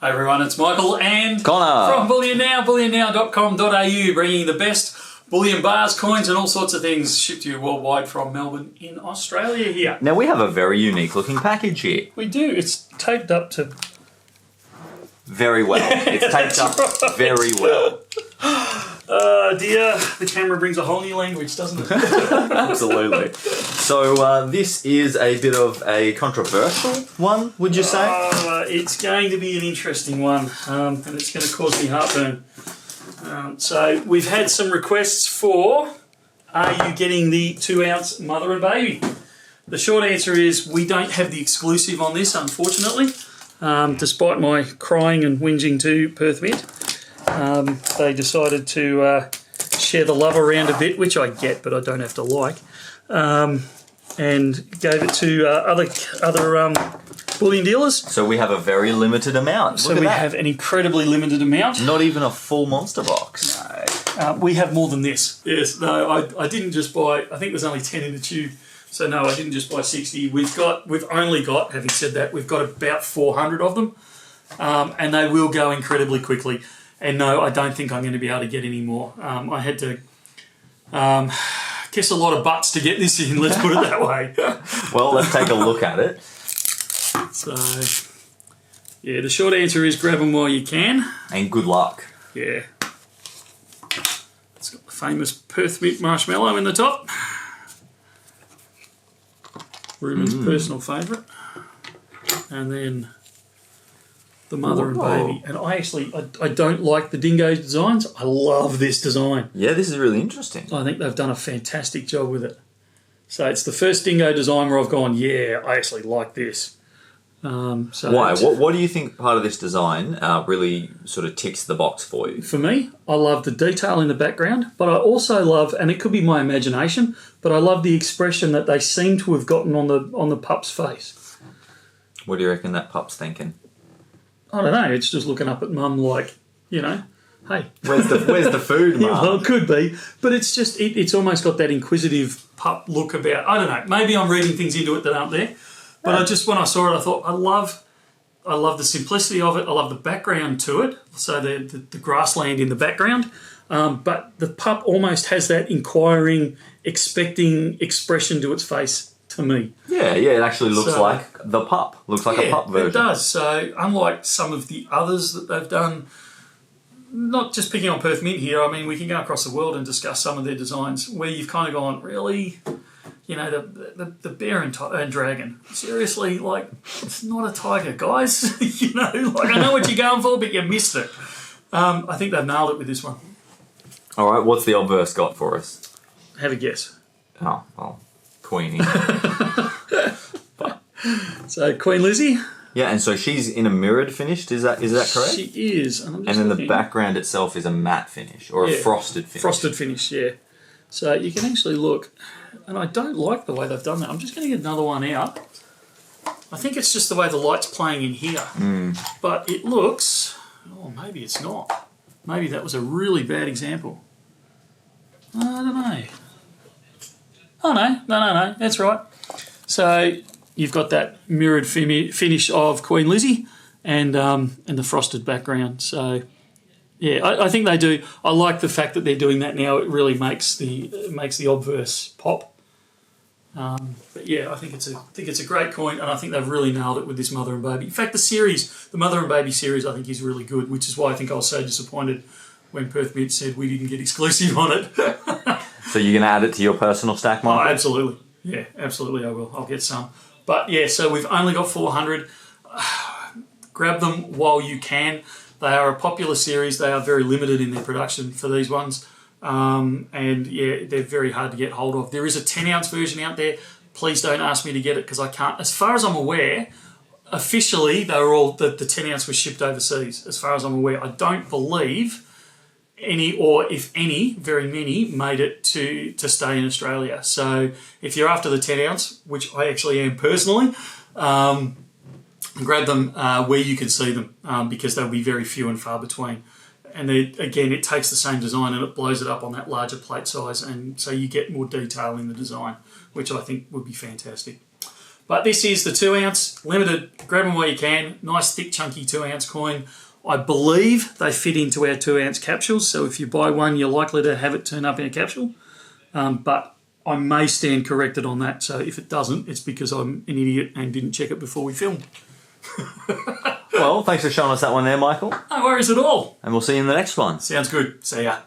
Hi everyone, it's Michael and Connor from Bullion Now, bullionnow.com.au, bringing the best bullion bars, coins and all sorts of things shipped to you worldwide from Melbourne in Australia here. Now we have a very unique looking package here. We do, it's taped up to... Very well. It's taped up right. Very well. Oh dear, the camera brings a whole new language, doesn't it? Absolutely. So this is a bit of a controversial one, would you say? It's going to be an interesting one, and it's going to cause me heartburn. So we've had some requests for, are you getting the 2-ounce mother and baby? The short answer is we don't have the exclusive on this, unfortunately. Despite my crying and whinging to Perth Mint, they decided to share the love around a bit, which I get, but I don't have to like, and gave it to other bullion dealers. So we have a very limited amount. So we have an incredibly limited amount. Not even a full monster box. No. We have more than this. Yes, no, I didn't just buy, I think there's only 10 in the tube. So no, I didn't just buy 60. We've only got, having said that, we've got about 400 of them, and they will go incredibly quickly. And no, I don't think I'm going to be able to get any more. I had to kiss a lot of butts to get this in, let's put it that way. Well, let's take a look at it. So, yeah, the short answer is grab them while you can. And good luck. Yeah. It's got the famous Perth Mint marshmallow in the top. Ruben's personal favourite. And then the mother and baby. And I don't like the Dingo designs. I love this design. Yeah, this is really interesting. I think they've done a fantastic job with it. So it's the first Dingo design where I've gone, yeah, I actually like this. Why? What do you think part of this design really sort of ticks the box for you? For me, I love the detail in the background, but I also love, and it could be my imagination, but I love the expression that they seem to have gotten on the pup's face. What do you reckon that pup's thinking? I don't know. It's just looking up at mum like, you know, hey, where's the food, mum? Yeah, well, it could be, but it's just it's almost got that inquisitive pup look about. I don't know. Maybe I'm reading things into it that aren't there. But when I saw it, I thought, I love the simplicity of it. I love the background to it. So the grassland in the background. But the pup almost has that inquiring, expecting expression to its face to me. Yeah, it actually looks like the pup. Looks like a pup version. It does. So unlike some of the others that they've done, not just picking on Perth Mint here, I mean, we can go across the world and discuss some of their designs where you've kind of gone, really? You know, the bear and dragon. Seriously, like, it's not a tiger, guys. You know, like, I know what you're going for, but you missed it. I think they've nailed it with this one. All right, what's the Obverse got for us? Have a guess. Oh, well, Queenie. So, Queen Lizzie. Yeah, and so she's in a mirrored finish, is that correct? She is. And then the background itself is a matte finish, or a frosted finish. Frosted finish, yeah. So you can actually look, and I don't like the way they've done that. I'm just going to get another one out. I think it's just the way the light's playing in here. But it looks, oh, maybe it's not. Maybe that was a really bad example. I don't know. Oh, no, that's right. So you've got that mirrored finish of Queen Lizzie and the frosted background. So... yeah, I think they do. I like the fact that they're doing that now. It really makes the Obverse pop. But yeah, I think it's a great coin, and I think they've really nailed it with this mother and baby. In fact, the mother and baby series, I think is really good, which is why I think I was so disappointed when Perth Mint said we didn't get exclusive on it. So you're going to add it to your personal stack, Michael? Oh, absolutely. Yeah, absolutely. I will. I'll get some. But yeah, so we've only got 400. Grab them while you can. They are a popular series. They are very limited in their production for these ones. And yeah, they're very hard to get hold of. There is a 10-ounce version out there. Please don't ask me to get it because I can't. As far as I'm aware, officially, they were all the 10-ounce was shipped overseas. As far as I'm aware, I don't believe any, or if any, very many, made it to stay in Australia. So if you're after the 10-ounce, which I actually am personally, grab them where you can see them because they'll be very few and far between. And again, it takes the same design and it blows it up on that larger plate size, and so you get more detail in the design, which I think would be fantastic. But this is the 2 ounce, limited, grab them while you can. Nice, thick, chunky 2 ounce coin. I believe they fit into our 2 ounce capsules, so if you buy one, you're likely to have it turn up in a capsule. But I may stand corrected on that, so if it doesn't, it's because I'm an idiot and didn't check it before we filmed. Well, thanks for showing us that one there, Michael. No worries at all. And we'll see you in the next one. Sounds good. See ya.